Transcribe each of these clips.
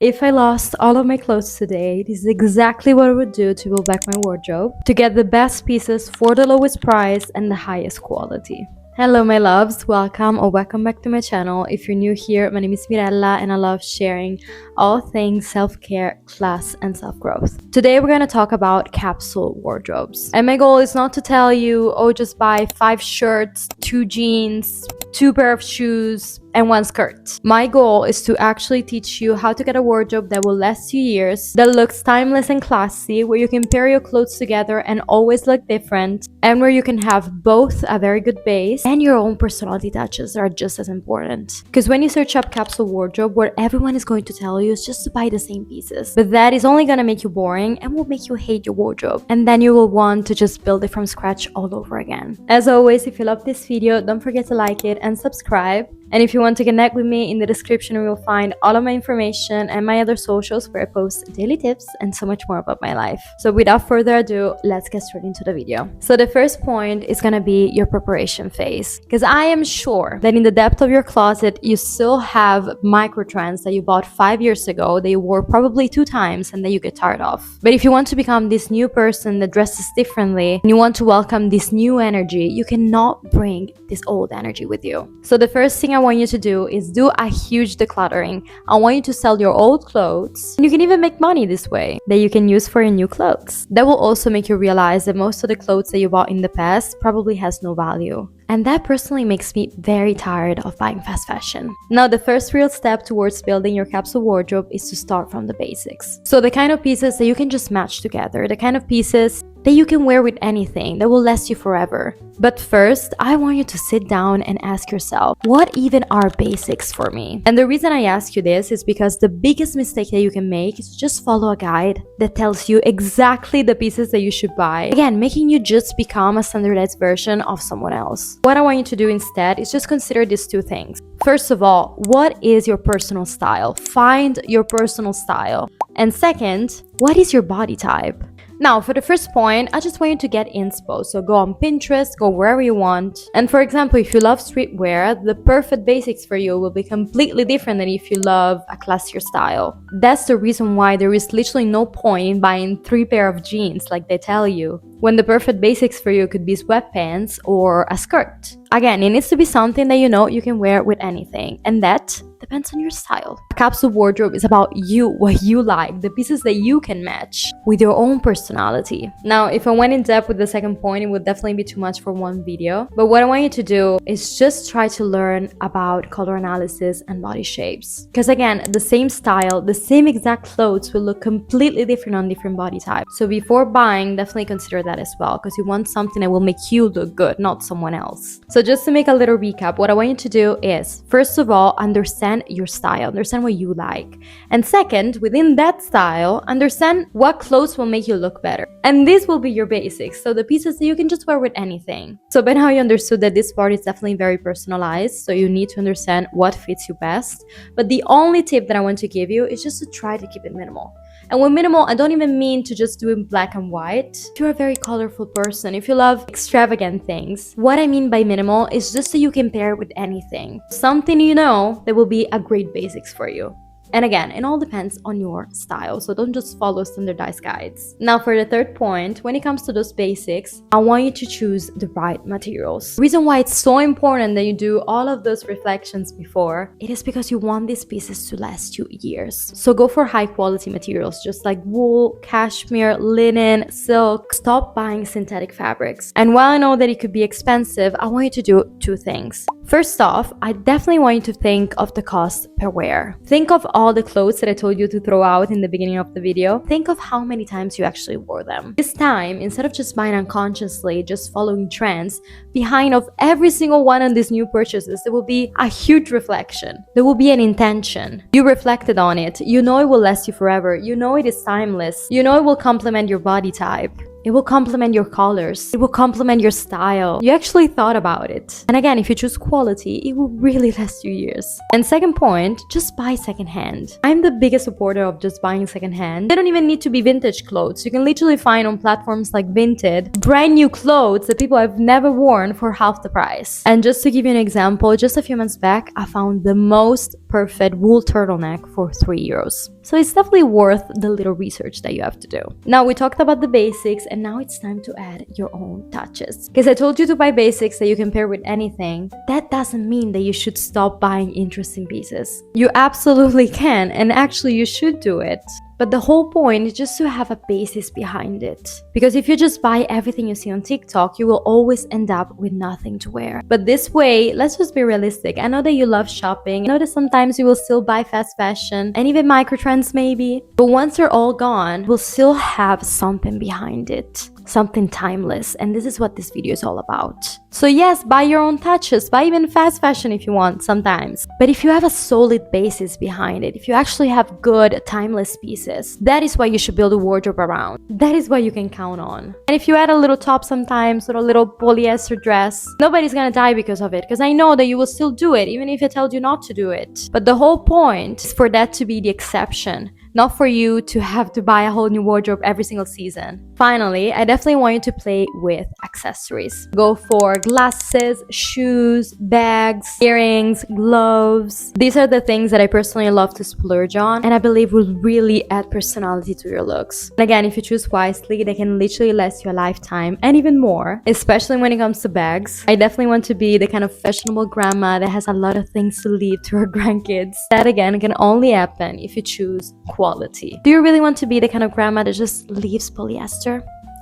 If I lost all of my clothes today, this is exactly what I would do to build back my wardrobe, to get the best pieces for the lowest price and the highest quality. Hello my loves, welcome or welcome back to my channel. If you're new here, my name is Mirella and I love sharing all things self-care, class and self-growth. Today we're going to talk about capsule wardrobes. And my goal is not to tell you, oh, just buy 5 shirts, 2 jeans, 2 pair of shoes, and 1 skirt. My goal is to actually teach you how to get a wardrobe that will last you years, that looks timeless and classy, where you can pair your clothes together and always look different, and where you can have both a very good base and your own personality touches are just as important. Because when you search up capsule wardrobe, what everyone is going to tell you is just to buy the same pieces. But that is only gonna make you boring and will make you hate your wardrobe. And then you will want to just build it from scratch all over again. As always, if you love this video, don't forget to like it and subscribe. And if you want to connect with me, in the description you will find all of my information and my other socials where I post daily tips and so much more about my life. So without further ado, let's get straight into the video. So the first point is gonna be your preparation phase. Because I am sure that in the depth of your closet, you still have micro trends that you bought 5 years ago that you wore probably 2 times and that you get tired of. But if you want to become this new person that dresses differently and you want to welcome this new energy, you cannot bring this old energy with you. So the first thing I want you to do is do a huge decluttering. I want you to sell your old clothes. And you can even make money this way that you can use for your new clothes. That will also make you realize that most of the clothes that you bought in the past probably has no value. And that personally makes me very tired of buying fast fashion. Now, the first real step towards building your capsule wardrobe is to start from the basics. So the kind of pieces that you can just match together, the kind of pieces that you can wear with anything that will last you forever. But first, I want you to sit down and ask yourself, what even are basics for me? And the reason I ask you this is because the biggest mistake that you can make is to just follow a guide that tells you exactly the pieces that you should buy. Again, making you just become a standardized version of someone else. What I want you to do instead is just consider these 2 things. First of all, what is your personal style? Find your personal style. And second, what is your body type? Now, for the first point, I just want you to get inspo. So go on Pinterest, go wherever you want. And for example, if you love streetwear, the perfect basics for you will be completely different than if you love a classier style. That's the reason why there is literally no point in buying 3 pair of jeans like they tell you, when the perfect basics for you could be sweatpants or a skirt. Again, it needs to be something that you know you can wear with anything, and that depends on your style. A capsule wardrobe is about you, what you like, the pieces that you can match with your own personality. Now, if I went in depth with the second point, it would definitely be too much for one video. But what I want you to do is just try to learn about color analysis and body shapes. Because again, the same style, the same exact clothes will look completely different on different body types. So before buying, definitely consider that as well, because you want something that will make you look good, not someone else. So just to make a little recap, what I want you to do is, first of all, understand your style, understand what you like. And second, within that style, understand what clothes will make you look better. And this will be your basics, so the pieces that you can just wear with anything. So by now you understood that this part is definitely very personalized, so you need to understand what fits you best. But the only tip that I want to give you is just to try to keep it minimal. And with minimal, I don't even mean to just do it black and white. If you're a very colorful person, if you love extravagant things, what I mean by minimal is just so you can pair it with anything. Something you know that will be a great basics for you. And again, it all depends on your style, so don't just follow standardized guides. Now for the third point, when it comes to those basics, I want you to choose the right materials. The reason why it's so important that you do all of those reflections before, it is because you want these pieces to last you years. So go for high quality materials, just like wool, cashmere, linen, silk. Stop buying synthetic fabrics. And while I know that it could be expensive, I want you to do 2 things. First off, I definitely want you to think of the cost per wear. Think of all the clothes that I told you to throw out in the beginning of the video. Think of how many times you actually wore them. This time, instead of just buying unconsciously, just following trends, behind of every single one of these new purchases, there will be a huge reflection. There will be an intention. You reflected on it. You know it will last you forever. You know it is timeless. You know it will complement your body type. It will complement your colors. It will complement your style. You actually thought about it. And again, if you choose quality, it will really last you years. And second point, just buy secondhand. I'm the biggest supporter of just buying secondhand. They don't even need to be vintage clothes. You can literally find on platforms like Vinted brand new clothes that people have never worn for half the price. And just to give you an example, just a few months back, I found the most perfect wool turtleneck for €3. So it's definitely worth the little research that you have to do. Now we talked about the basics, and now it's time to add your own touches. Because I told you to buy basics that you can pair with anything. That doesn't mean that you should stop buying interesting pieces. You absolutely can, and actually you should do it. But the whole point is just to have a basis behind it. Because if you just buy everything you see on TikTok, you will always end up with nothing to wear. But this way, let's just be realistic. I know that you love shopping. I know that sometimes you will still buy fast fashion and even micro trends maybe. But once they're all gone, we'll still have something behind it. Something timeless, and this is what this video is all about. So yes, buy your own touches, buy even fast fashion if you want sometimes. But if you have a solid basis behind it, if you actually have good timeless pieces, that is what you should build a wardrobe around. That is what you can count on. And if you add a little top sometimes or a little polyester dress, nobody's gonna die because of it, because I know that you will still do it even if I told you not to do it. But the whole point is for that to be the exception, not for you to have to buy a whole new wardrobe every single season. Finally, I definitely want you to play with accessories. Go for glasses, shoes, bags, earrings, gloves. These are the things that I personally love to splurge on, and I believe will really add personality to your looks. And again, if you choose wisely, they can literally last you a lifetime and even more, especially when it comes to bags. I definitely want to be the kind of fashionable grandma that has a lot of things to leave to her grandkids. That again can only happen if you choose quality. Do you really want to be the kind of grandma that just leaves polyester?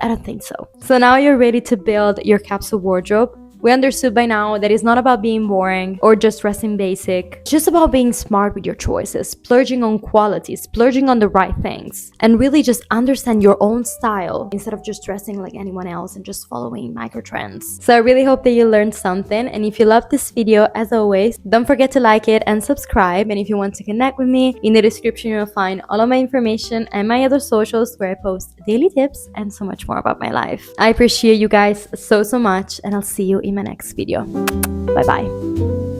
I don't think so. So now you're ready to build your capsule wardrobe. We understood by now that it's not about being boring or just dressing basic. It's just about being smart with your choices, splurging on quality, splurging on the right things, and really just understand your own style instead of just dressing like anyone else and just following micro trends. So I really hope that you learned something, and if you love this video, as always, don't forget to like it and subscribe. And if you want to connect with me, in the description you'll find all of my information and my other socials where I post daily tips and so much more about my life. I appreciate you guys so much, and I'll see you in my next video. Bye bye.